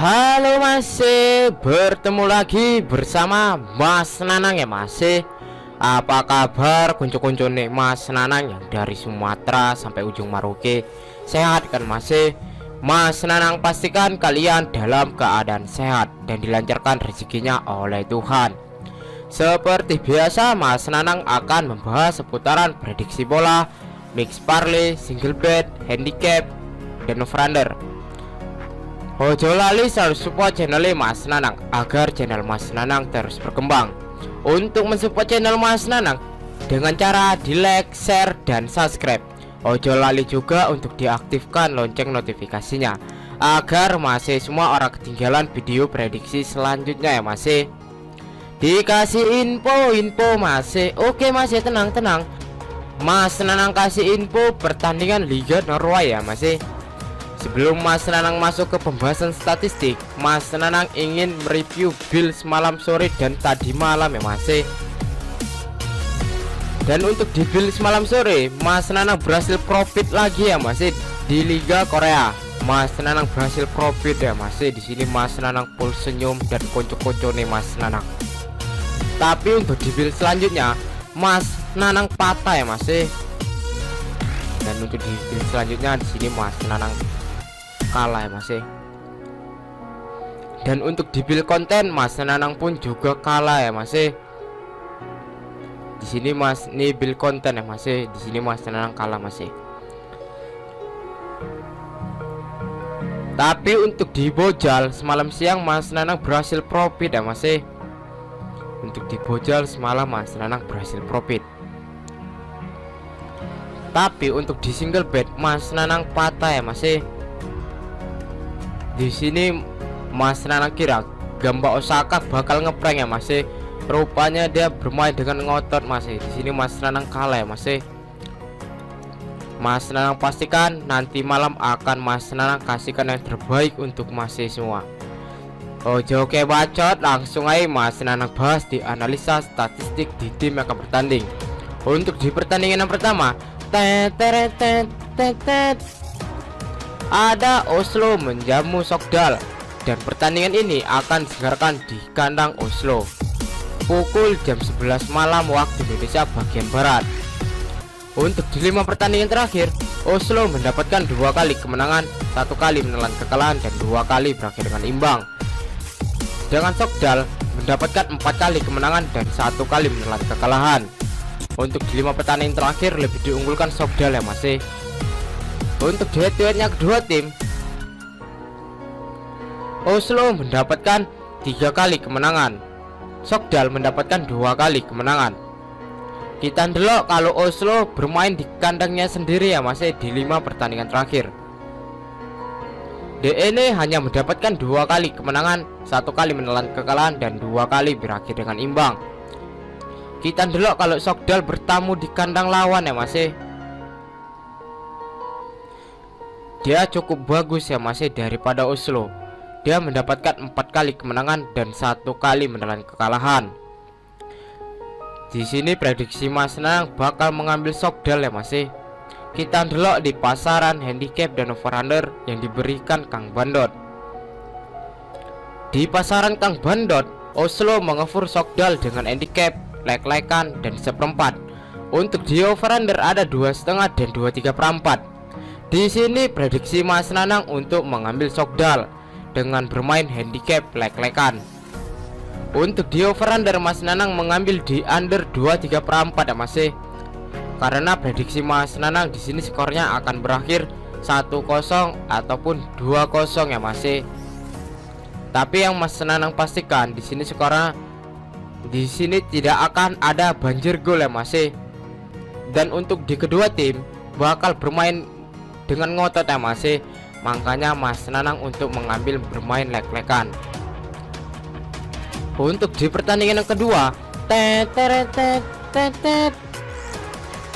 Halo, masih bertemu lagi bersama Mas Nanang ya masih. Apa kabar kuncu-kuncu nih Mas Nanang yang dari Sumatera sampai ujung Maroke? Sehat kan masih? Mas Nanang pastikan kalian dalam keadaan sehat dan dilancarkan rezekinya oleh Tuhan. Seperti biasa, Mas Nanang akan membahas seputaran prediksi bola, mix parlay, single bet, handicap, dan over-under. Ojo lali selalu support channel Mas Nanang agar channel Mas Nanang terus berkembang. Untuk mensupport channel Mas Nanang dengan cara di like, share, dan subscribe. Ojo lali juga untuk diaktifkan lonceng notifikasinya agar masih semua orang ketinggalan video prediksi selanjutnya ya masih. Dikasih info masih. Oke masih, tenang. Mas Nanang kasih info pertandingan Liga Norway ya masih. Sebelum Mas Nanang masuk ke pembahasan statistik, Mas Nanang ingin mereview Bills malam sore dan tadi malam ya masih. Dan untuk di Bills malam sore, Mas Nanang berhasil profit lagi ya masih di Liga Korea. Mas Nanang berhasil profit ya masih. Di sini Mas Nanang full senyum dan konco-konco nih Mas Nanang. Tapi untuk di Bills selanjutnya, Mas Nanang patah ya masih. Dan untuk di Bills selanjutnya di sini Mas Nanang kalah ya masih. Dan untuk di build konten Mas Nanang pun juga kalah ya masih. Di sini Mas ini build konten ya masih. Di sini Mas Nanang kalah masih. Tapi untuk di bojal semalam siang Mas Nanang berhasil profit ya masih. Untuk di bojal semalam Mas Nanang berhasil profit. Tapi untuk di single bet Mas Nanang patah ya masih. Di sini Mas Nanang kira Gamba Osaka bakal ngeprank ya masih. Rupanya dia bermain dengan ngotot masih. Di sini Mas Nanang kalah ya masih. Mas Nanang pastikan nanti malam akan Mas Nanang kasihkan yang terbaik untuk masih semua. Ojo ke bacot, langsung aja Mas Nanang bahas di analisa statistik di tim yang akan bertanding. Untuk di pertandingan yang pertama, ada Oslo menjamu Sogndal dan pertandingan ini akan diselenggarakan di kandang Oslo pukul jam 11 malam waktu Indonesia bagian barat. Untuk di 5 pertandingan terakhir, Oslo mendapatkan 2 kali kemenangan, 1 kali menelan kekalahan, dan 2 kali berakhir dengan imbang. Sedangkan Sogndal mendapatkan 4 kali kemenangan dan 1 kali menelan kekalahan. Untuk di 5 pertandingan terakhir lebih diunggulkan Sogndal ya masih. Untuk duet-duetnya kedua tim, Oslo mendapatkan 3 kali kemenangan, Sogndal mendapatkan 2 kali kemenangan. Kita ndelok kalau Oslo bermain di kandangnya sendiri ya masih di 5 pertandingan terakhir. DN hanya mendapatkan 2 kali kemenangan, 1 kali menelan kekalahan, dan 2 kali berakhir dengan imbang. Kita ndelok kalau Sogndal bertamu di kandang lawan ya masih. Dia cukup bagus ya masih daripada Oslo. Dia mendapatkan 4 kali kemenangan dan 1 kali menelan kekalahan. Di sini prediksi Mas Nanang bakal mengambil Sogndal ya masih. Kita ndelok di pasaran handicap dan over-under yang diberikan Kang Bandot. Di pasaran Kang Bandot, Oslo mengefur Sogndal dengan handicap, like-likean, dan 1/4. Untuk di over-under ada 2,5 dan 2,3/4. Di sini prediksi Mas Nanang untuk mengambil Sogndal dengan bermain handicap like-likean. Untuk di over-under Mas Nanang mengambil di under 2,3/4 ya masih. Karena prediksi Mas Nanang di sini skornya akan berakhir 1-0 ataupun 2-0 ya masih. Tapi yang Mas Nanang pastikan di sini skornya di sini tidak akan ada banjir gol ya masih. Dan untuk di kedua tim bakal bermain dengan ngotot ya masih. Makanya Mas Nanang untuk mengambil bermain like-likean. Untuk di pertandingan yang kedua,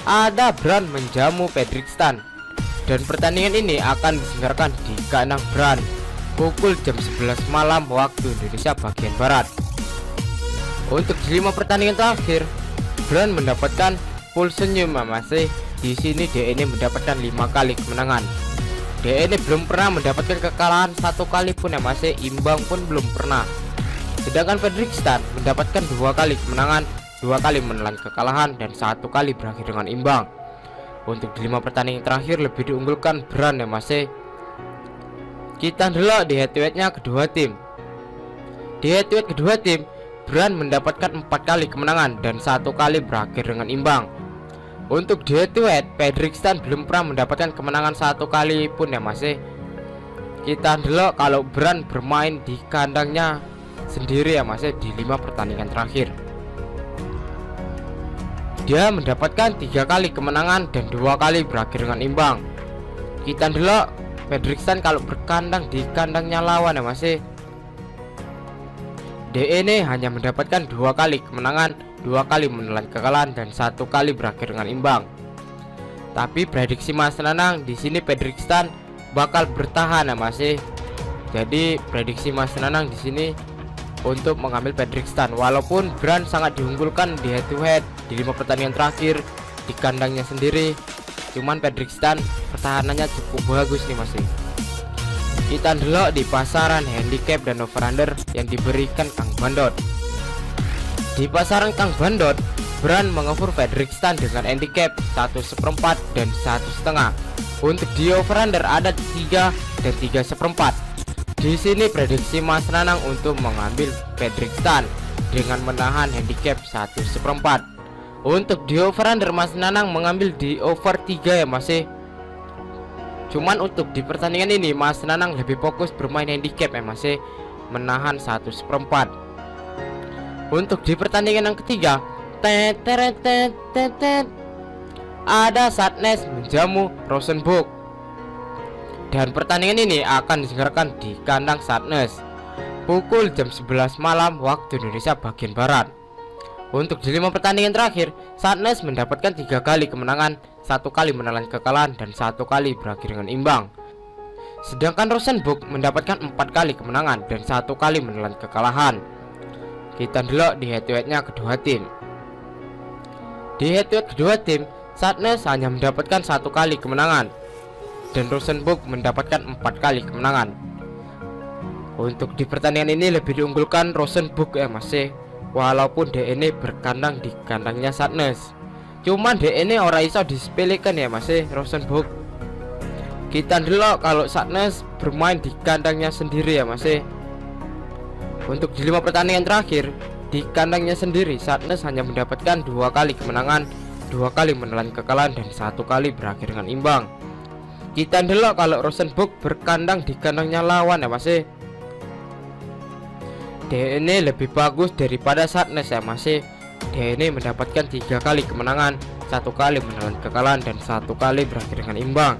ada Brann menjamu Fredrikstad. Dan pertandingan ini akan diselenggarakan di kandang Brann pukul jam 11 malam waktu Indonesia bagian barat. Untuk di 5 pertandingan terakhir, Brann mendapatkan full senyum masih. Di sini DN mendapatkan 5 kali kemenangan. DE ini belum pernah mendapatkan kekalahan satu kali pun ya Mas, imbang pun belum pernah. Sedangkan Fredrikstad mendapatkan 2 kali kemenangan, 2 kali menelan kekalahan, dan 1 kali berakhir dengan imbang. Untuk di 5 pertandingan terakhir lebih diunggulkan Brann ya Mas. Kita delok di head to headnya kedua tim. Di head to head kedua tim, Brann mendapatkan 4 kali kemenangan dan 1 kali berakhir dengan imbang. Untuk di head to head, Fredrikstad belum pernah mendapatkan kemenangan 1 kali pun ya Mas. Kita delok kalau Brann bermain di kandangnya sendiri ya Mas, di 5 pertandingan terakhir dia mendapatkan 3 kali kemenangan dan 2 kali berakhir dengan imbang. Kita delok Fredrikstad kalau berkandang di kandangnya lawan ya Mas, DE ini hanya mendapatkan 2 kali kemenangan, 2 kali menelan kekalahan, dan 1 kali berakhir dengan imbang. Tapi prediksi Mas Nanang di sini Fredrikstad bakal bertahan ya Mas. Jadi prediksi Mas Nanang di sini untuk mengambil Fredrikstad, walaupun Brann sangat diunggulkan di head to head di 5 pertandingan terakhir di kandangnya sendiri, cuman Fredrikstad pertahanannya cukup bagus nih Mas. Kita delok di pasaran handicap dan over-under yang diberikan Kang Bandot. Di pasaran Kang Bandot, Brann mengoffer Fredrikstad dengan handicap 1/4 dan 1,5. Untuk di over-under ada 3 dan 3/4. Di sini prediksi Mas Nanang untuk mengambil Fredrikstad dengan menahan handicap 1/4. Untuk di over-under Mas Nanang mengambil di over 3 ya Mas. Cuman untuk di pertandingan ini Mas Nanang lebih fokus bermain handicap ya Mas, menahan 1/4. Untuk di pertandingan yang ketiga, ada Sandnes menjamu Rosenborg, dan pertandingan ini akan diselenggarakan di kandang Sandnes pukul jam 11 malam waktu Indonesia bagian Barat. Untuk di 5 pertandingan terakhir, Sandnes mendapatkan 3 kali kemenangan, 1 kali menelan kekalahan, dan 1 kali berakhir dengan imbang. Sedangkan Rosenborg mendapatkan 4 kali kemenangan dan 1 kali menelan kekalahan. Kita delok di head to headnya kedua tim. Di head to head kedua tim, Sandnes hanya mendapatkan 1 kali kemenangan dan Rosenborg mendapatkan 4 kali kemenangan. Untuk di pertandingan ini lebih diunggulkan Rosenborg ya Mas, walaupun DE ini berkandang di kandangnya Sandnes. Cuman DE ini ora iso disepelekan ya Mas, Rosenborg. Kita delok kalau Sandnes bermain di kandangnya sendiri ya Mas. Untuk di 5 pertandingan terakhir di kandangnya sendiri, Sandnes hanya mendapatkan 2 kali kemenangan, 2 kali menelan kekalahan, dan 1 kali berakhir dengan imbang. Kita delok kalau Rosenborg berkandang di kandangnya lawan ya Mas. DE ini lebih bagus daripada Sandnes ya Mas. DE ini mendapatkan 3 kali kemenangan, 1 kali menelan kekalahan, dan 1 kali berakhir dengan imbang.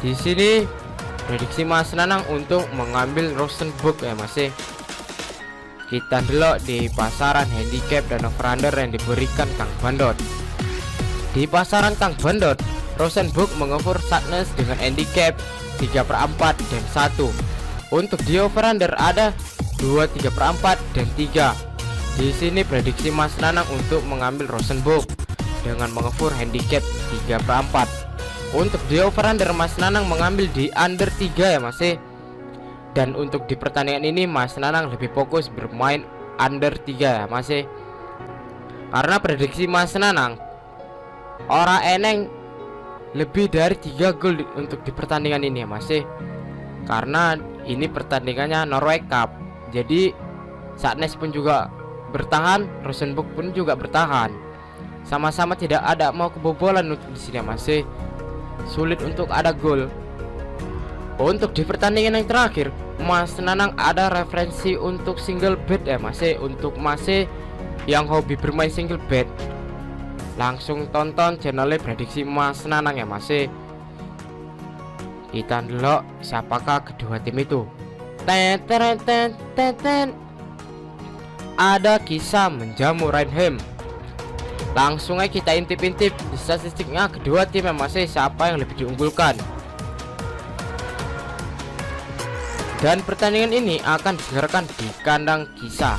Di sini prediksi Mas Nanang untuk mengambil Rosenborg ya Mas. Kita delok di pasaran handicap dan over-under yang diberikan Kang Bandot. Di pasaran Kang Bandot, Rosenborg mengoffer Sandnes dengan handicap 3/4 dan 1. Untuk di over-under ada 2, 3/4 dan 3. Di sini prediksi Mas Nanang untuk mengambil Rosenborg dengan mengoffer handicap 3/4. Untuk di over-under Mas Nanang mengambil di under 3 ya Mas. Dan untuk di pertandingan ini Mas Nanang lebih fokus bermain under 3 ya Mas. Karena prediksi Mas Nanang ora eneng lebih dari 3 gol untuk di pertandingan ini ya Mas. Karena ini pertandingannya Norway Cup. Jadi Sandnes pun juga bertahan, Rosenborg pun juga bertahan. Sama-sama tidak ada mau kebobolan untuk di sini ya Mas. Sulit untuk ada gol. Untuk di pertandingan yang terakhir, Mas Nanang ada referensi untuk single bet ya Mas. Untuk Mas yang hobi bermain single bet, langsung tonton channelnya prediksi Mas Nanang ya Mas. Kita delok siapakah kedua tim itu. Ada kisah menjamu Reinhem. Langsung aja kita intip-intip di statistiknya kedua tim ya Mas, siapa yang lebih diunggulkan. Dan pertandingan ini akan diselenggarakan di kandang Kisah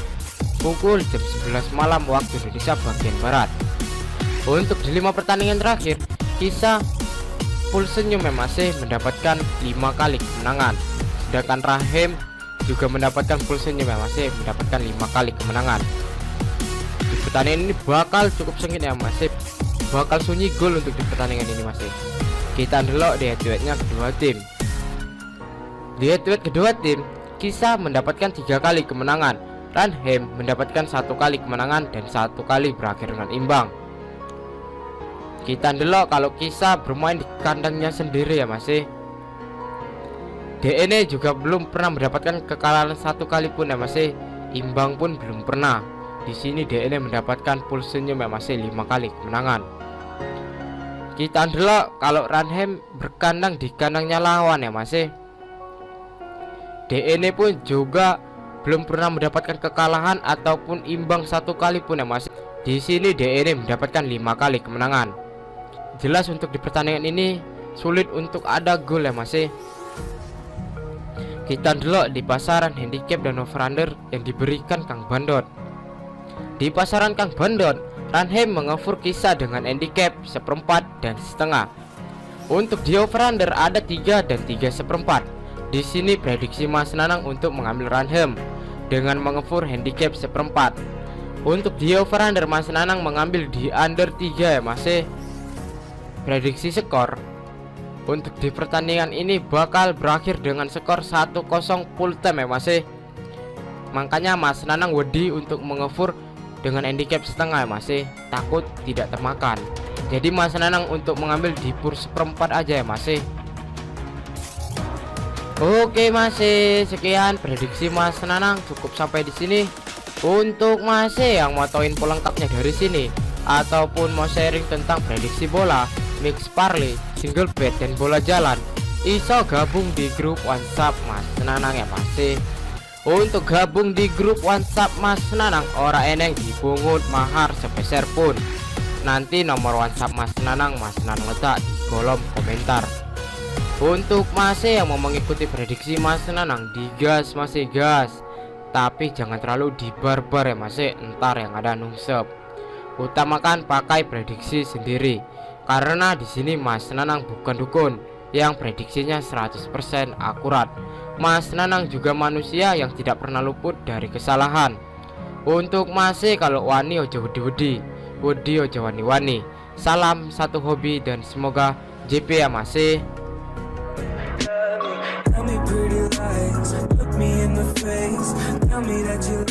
pukul jam 11 malam waktu Indonesia bagian Barat. Untuk di 5 pertandingan terakhir, Kisah full senyum ya masih mendapatkan 5 kali kemenangan. Sedangkan Rahim juga mendapatkan full senyum ya masih mendapatkan 5 kali kemenangan. Di pertandingan ini bakal cukup sengit ya masih, bakal sunyi gol untuk di pertandingan ini masih. Kita delok di head-to-headnya kedua tim. Di head-to-head kedua tim, Kisah mendapatkan 3 kali kemenangan, Ranhem mendapatkan 1 kali kemenangan dan 1 kali berakhir dengan imbang. Kita delok kalau Kisah bermain di kandangnya sendiri ya masih. DN juga belum pernah mendapatkan kekalahan 1 kali pun ya masih, imbang pun belum pernah. Di sini DN mendapatkan full senyum ya masih 5 kali kemenangan. Kita delok kalau Ranhem berkandang di kandangnya lawan ya masih. DN pun juga belum pernah mendapatkan kekalahan ataupun imbang 1 kali pun ya masih. Di sini DN mendapatkan 5 kali kemenangan. Jelas untuk di pertandingan ini sulit untuk ada gol ya masih. Kita delok di pasaran handicap dan over-under yang diberikan Kang Bandot. Di pasaran Kang Bandot, Ranhem mengefur Kisah dengan handicap 1/4 dan setengah. Untuk di over-under ada 3 dan 3/4. Di sini prediksi Mas Nanang untuk mengambil Ranhem dengan mengefur handicap 1/4. Untuk di over-under Mas Nanang mengambil di under 3 ya masih. Prediksi skor untuk di pertandingan ini bakal berakhir dengan skor 1-0 full time ya masih. Makanya Mas Nanang wedi untuk mengefur dengan handicap setengah ya masih, takut tidak termakan. Jadi Mas Nanang untuk mengambil di pur 1/4 aja ya masih. Oke masih, sekian prediksi Mas Nanang cukup sampai di sini. Untuk masih yang mau tahu info lengkapnya dari sini ataupun mau sharing tentang prediksi bola, mix parlay, single bet dan bola jalan, iso gabung di grup WhatsApp Mas Nanang ya masih. Untuk gabung di grup WhatsApp Mas Nanang ora eneng dipungut mahar sepeser pun. Nanti nomor WhatsApp Mas Nanang letak di kolom komentar. Untuk masih yang mau mengikuti prediksi Mas Nanang, digas masih gas, tapi jangan terlalu dibarbar ya masih, entar yang ada nungsep. Utamakan pakai prediksi sendiri, karena di sini Mas Nanang bukan dukun yang prediksinya 100% akurat. Mas Nanang juga manusia yang tidak pernah luput dari kesalahan. Untuk masih kalau wani ojo wedi ojo wani-wani. Salam satu hobi dan semoga JP ya masih. Tell me pretty lies, look me in the face, tell me that you